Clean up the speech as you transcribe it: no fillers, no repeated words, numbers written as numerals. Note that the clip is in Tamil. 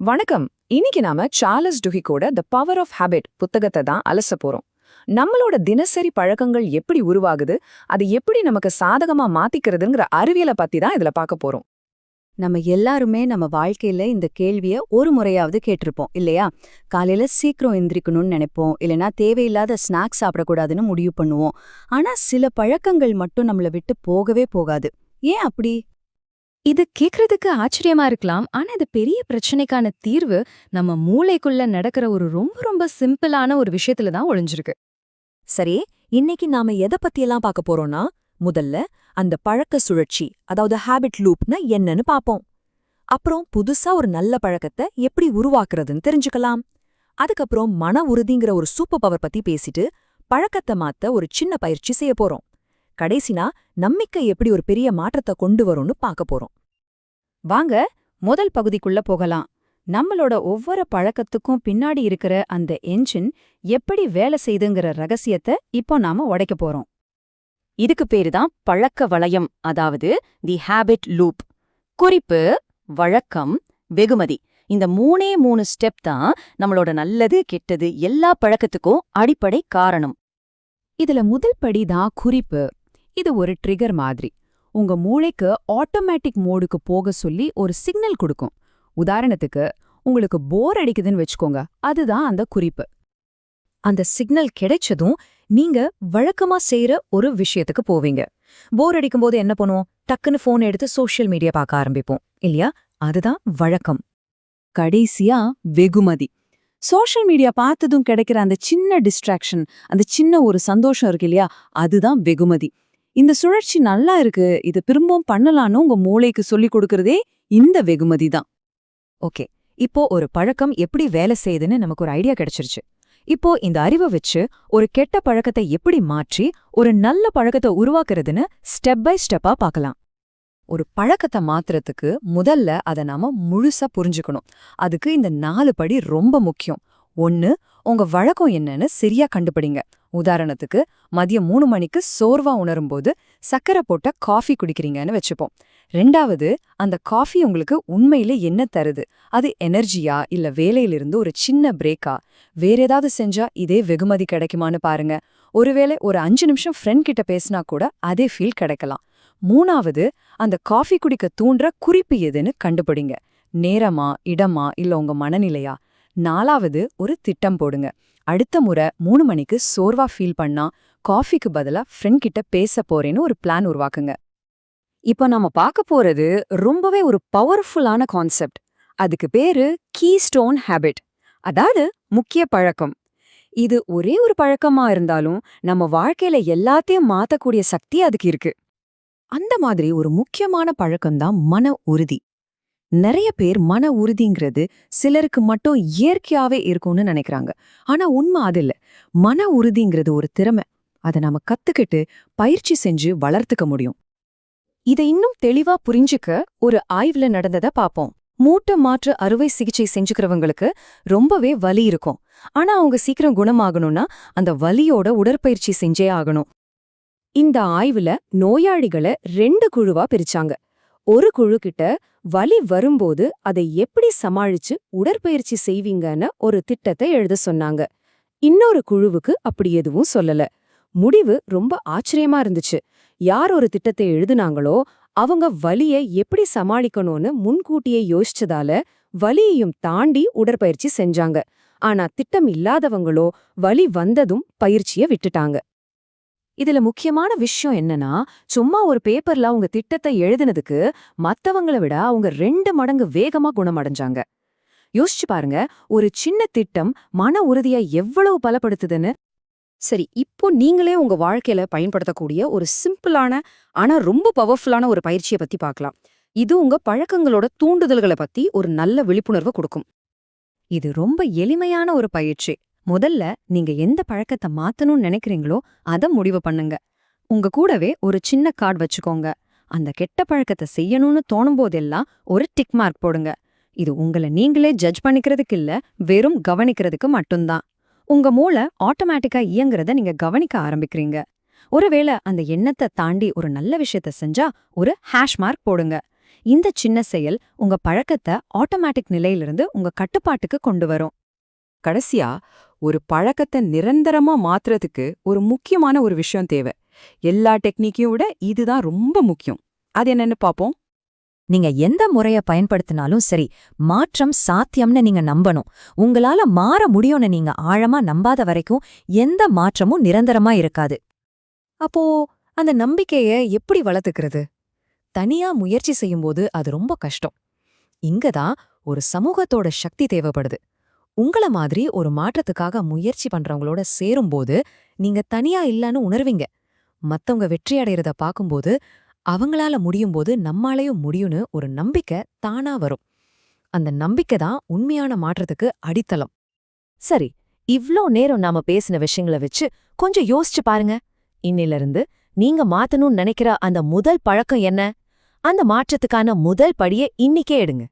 வணக்கம். இன்னைக்கு நாம சார்லஸ் டுஹிக்கோட த பவர் ஆஃப் ஹேபிட் புத்தகத்தை தான் அலச போறோம். நம்மளோட தினசரி பழக்கங்கள் எப்படி உருவாகுது, அது எப்படி நமக்கு சாதகமா மாத்திக்கிறதுங்கிற அறிவியலை பத்தி தான் இதுல பார்க்க போறோம். நம்ம எல்லாருமே நம்ம வாழ்க்கையில இந்த கேள்விய ஒரு முறையாவது கேட்டிருப்போம் இல்லையா? காலையில சீக்கிரம் எந்திரிக்கணும்னு நினைப்போம், இல்லனா தேவையில்லாத ஸ்நாக்ஸ் சாப்பிடக்கூடாதுன்னு முடிவு பண்ணுவோம். ஆனா சில பழக்கங்கள் மட்டும் நம்மள விட்டு போகவே போகாது. ஏன் அப்படி? இது கேக்குறதுக்கு ஆச்சரியமா இருக்கலாம். ஆனா இது பெரிய பிரச்சனைக்கான தீர்வு நம்ம மூளைக்குள்ள நடக்கிற ஒரு ரொம்ப ரொம்ப சிம்பிளான ஒரு விஷயத்துல தான் ஒளிஞ்சிருக்கு. சரி, இன்னைக்கு நாம எதை பத்தியெல்லாம் பார்க்க போறோம்னா, முதல்ல அந்த பழக்க சுழற்சி, அதாவது ஹேபிட் லூப்னா என்னன்னு பாப்போம். அப்புறம் புதுசா ஒரு நல்ல பழக்கத்தை எப்படி உருவாக்குறதுன்னு தெரிஞ்சுக்கலாம். அதுக்கப்புறம் மன உறுதிங்கிற ஒரு சூப்பர் பவர் பத்தி பேசிட்டு பழக்கத்தை மாத்த ஒரு சின்ன பயிற்சி செய்ய போறோம். கடைசினா நம்பிக்கை எப்படி ஒரு பெரிய மாற்றத்தை கொண்டு வரும்னு பார்க்க போறோம். வாங்க முதல் பகுதிக்குள்ள போகலாம். நம்மளோட ஒவ்வொரு பழக்கத்துக்கும் பின்னாடி இருக்கிற அந்த என்ஜின் எப்படி வேலை செய்துங்கிற ரகசியத்தை இப்போ நாம உடைக்க போறோம். இதுக்கு பேரு தான் பழக்க வளையம், அதாவது தி ஹேபிட் லூப். குறிப்பு, வழக்கம், வெகுமதி. இந்த மூணு ஸ்டெப் தான் நம்மளோட நல்லது கெட்டது எல்லா பழக்கத்துக்கும் அடிப்படை காரணம். இதுல முதல் படி தான் குறிப்பு. இது ஒரு ட்ரிகர் மாதிரி. உங்க மூளைக்கு ஆட்டோமேட்டிக் மோடுக்கு போக சொல்லி ஒரு சிக்னல் கொடுக்கும். உதாரணத்துக்கு, உங்களுக்கு போர் அடிக்குதுன்னு வச்சுக்கோங்க, அதுதான் அந்த குறிப்பு. அந்த சிக்னல் கிடைச்சதும் நீங்க வழக்கமா செய்யற ஒரு விஷயத்துக்கு போவீங்க. போர் அடிக்கும்போது என்ன பண்ணுவோம்? டக்குன்னு போன் எடுத்து சோஷியல் மீடியா பார்க்க ஆரம்பிப்போம் இல்லையா? அதுதான் வழக்கம். கடைசியா வெகுமதி. சோஷியல் மீடியா பார்த்ததும் கிடைக்கிற அந்த சின்ன டிஸ்ட்ராக்ஷன், அந்த சின்ன ஒரு சந்தோஷம் இருக்கு இல்லையா, அதுதான் வெகுமதி. இந்த சுழற்சி நல்லா இருக்கு, இது திரும்பவும் பண்ணலான்னு உங்க மூளைக்கு சொல்லிக் கொடுக்கறதே இந்த வெகுமதி தான். ஓகே, இப்போ ஒரு பழக்கம் எப்படி வேலை செய்யுதுன்னு நமக்கு ஒரு ஐடியா கிடைச்சிருச்சு. இப்போ இந்த அறிவை வச்சு ஒரு கெட்ட பழக்கத்தை எப்படி மாற்றி ஒரு நல்ல பழக்கத்தை உருவாக்குறதுன்னு ஸ்டெப் பை ஸ்டெப்பா பார்க்கலாம். ஒரு பழக்கத்தை மாத்துறதுக்கு முதல்ல அதை நாம முழுசா புரிஞ்சுக்கணும். அதுக்கு இந்த 4 படி ரொம்ப முக்கியம். 1, உங்க வழக்கம் என்னன்னு சரியா கண்டுபிடிங்க. உதாரணத்துக்கு, மதியம் 3 மணிக்கு சோர்வா உணரும்போது சக்கரை போட்ட காஃபி குடிக்கிறீங்கன்னு வச்சுப்போம். 2வது, அந்த காஃபி உங்களுக்கு உண்மையிலே என்ன தருது? அது எனர்ஜியா, இல்ல வேலையிலிருந்து ஒரு சின்ன பிரேக்கா? வேற ஏதாவது செஞ்சா இதே வெகுமதி கிடைக்குமான்னு பாருங்க. ஒருவேளை ஒரு 5 நிமிஷம் ஃப்ரெண்ட் கிட்ட பேசினா கூட அதே ஃபீல் கிடைக்கலாம். 3வது, அந்த காஃபி குடிக்க தூண்டுற குறிப்பு எதுன்னு கண்டுபிடிங்க. நேரமா, இடமா, இல்ல உங்க மனநிலையா? 4வது, ஒரு திட்டம் போடுங்க. அடுத்த முறை 3 மணிக்கு சோர்வா ஃபீல் பண்ணா காஃபிக்கு பதிலா ஃப்ரெண்ட் கிட்ட பேச போறேன்னு ஒரு பிளான் உருவாக்குங்க. இப்போ நாம பார்க்க போறது ரொம்பவே ஒரு பவர்ஃபுல்லான கான்செப்ட். அதுக்கு பேரு கீஸ்டோன் ஹேபிட், அதாவது முக்கிய பழக்கம். இது ஒரே ஒரு பழக்கமா இருந்தாலும் நம்ம வாழ்க்கையில எல்லாத்தையும் மாத்தக்கூடிய சக்தி அதுக்கு இருக்கு. அந்த மாதிரி ஒரு முக்கியமான பழக்கம்தான் மன உறுதி. நிறைய பேர் மன உறுதிங்கிறது சிலருக்கு மட்டும் இயற்கையாவே இருக்கும்னு நினைக்கிறாங்க. ஆனா உண்மை அது இல்ல. மன உறுதிங்கிறது ஒரு திறமை. அதை நாம கத்துக்கிட்டு பயிற்சி செஞ்சு வளர்த்துக்க முடியும். இதை இன்னும் தெளிவா புரிஞ்சுக்க ஒரு ஆய்வுல நடந்ததை பாப்போம். மூட்டு மாற்று அறுவை சிகிச்சை செஞ்சுக்கிறவங்களுக்கு ரொம்பவே வலி இருக்கும். ஆனா அவங்க சீக்கிரம் குணமாகணும்னா அந்த வலியோட உடற்பயிற்சி செஞ்சே ஆகணும். இந்த ஆய்வுல நோயாளிகளை 2 குழுவா பிரிச்சாங்க. ஒரு குழு கிட்ட வலி வரும்போது அதை எப்படி சமாளிச்சு உடற்பயிற்சி செய்வீங்கன்னு ஒரு திட்டத்தை எழுத சொன்னாங்க. இன்னொரு குழுவுக்கு அப்படி எதுவும் சொல்லல. முடிவு ரொம்ப ஆச்சரியமா இருந்துச்சு. யார் ஒரு திட்டத்தை எழுதுனாங்களோ அவங்க வலியை எப்படி சமாளிக்கணும்னு முன்கூட்டியே யோசிச்சதால வலியையும் தாண்டி உடற்பயிற்சி செஞ்சாங்க. ஆனா திட்டம் இல்லாதவங்களோ வலி வந்ததும் பயிற்சியை விட்டுட்டாங்க. இதுல முக்கியமான விஷயம் என்னன்னா, சும்மா ஒரு பேப்பர்ல அவங்க திட்டத்தை எழுதினதுக்கு மத்தவங்கள விட அவங்க 2 மடங்கு வேகமா குணமடைஞ்சாங்க. யோசிச்சு பாருங்க, ஒரு சின்ன திட்டம் மன உறுதியை எவ்வளவு பலப்படுத்துதுன்னு. சரி, இப்போ நீங்களே உங்க வாழ்க்கையில பயன்படுத்தக்கூடிய ஒரு சிம்பிளான ஆனா ரொம்ப பவர்ஃபுல்லான ஒரு பயிற்சியை பத்தி பார்க்கலாம். இது உங்க பழக்கங்களோட தூண்டுதல்களை பத்தி ஒரு நல்ல விழிப்புணர்வை கொடுக்கும். இது ரொம்ப எளிமையான ஒரு பயிற்சி. முதல்ல நீங்க எந்த பழக்கத்தை மாத்தணும்னு நினைக்கிறீங்களோ அதை முடிவு பண்ணுங்க. உங்க கூடவே ஒரு சின்ன கார்டு வச்சுக்கோங்க. அந்த கெட்ட பழக்கத்தை செய்யணும்னு தோணும் போதெல்லாம் ஒரு டிக் மார்க் போடுங்க. இது உங்களை நீங்களே ஜட்ஜ் பண்ணிக்கிறதுக்கு இல்ல, வெறும் கவனிக்கிறதுக்கு மட்டும்தான். உங்க மூளை ஆட்டோமேட்டிக்கா இயங்குறத நீங்க கவனிக்க ஆரம்பிக்கிறீங்க. ஒருவேளை அந்த எண்ணத்தை தாண்டி ஒரு நல்ல விஷயத்த செஞ்சா ஒரு ஹேஷ் மார்க் போடுங்க. இந்த சின்ன செயல் உங்க பழக்கத்தை ஆட்டோமேட்டிக் நிலையிலிருந்து உங்க கட்டுப்பாட்டுக்கு கொண்டு வரும். கடைசியா, ஒரு பழக்கத்தை நிரந்தரமா மாத்துறதுக்கு ஒரு முக்கியமான ஒரு விஷயம் தேவை. எல்லா டெக்னிக்கையும் விட இதுதான் ரொம்ப முக்கியம். அது என்னன்னு பாப்போம். நீங்க எந்த முறைய பயன்படுத்தினாலும் சரி, மாற்றம் சாத்தியம்னு நீங்க நம்பணும். உங்களால மாற முடியும்னு நீங்க ஆழமா நம்பாத வரைக்கும் எந்த மாற்றமும் நிரந்தரமா இருக்காது. அப்போ அந்த நம்பிக்கைய எப்படி வளர்த்துக்கிறது? தனியா முயற்சி செய்யும்போது அது ரொம்ப கஷ்டம். இங்கதான் ஒரு சமூகத்தோட சக்தி தேவைப்படுது. உங்கள மாதிரி ஒரு மாற்றத்துக்காக முயற்சி பண்றவங்களோட சேரும்போது நீங்க தனியா இல்லன்னு உணர்வீங்க. மத்தவங்க வெற்றி அடையறத பாக்கும்போது, அவங்களால முடியும்போது நம்மாலையும் முடியும்னு ஒரு நம்பிக்கை தானா வரும். அந்த நம்பிக்கை தான் உண்மையான மாற்றத்துக்கு அடித்தளம். சரி, இவ்ளோ நேரம் நாம பேசின விஷயங்கள வச்சு கொஞ்சம் யோசிச்சு பாருங்க. இன்னிலிருந்து நீங்க மாத்தணும்னு நினைக்கிற அந்த முதல் பழக்கம் என்ன? அந்த மாற்றத்துக்கான முதல் படியை இன்னிக்கே எடுங்க.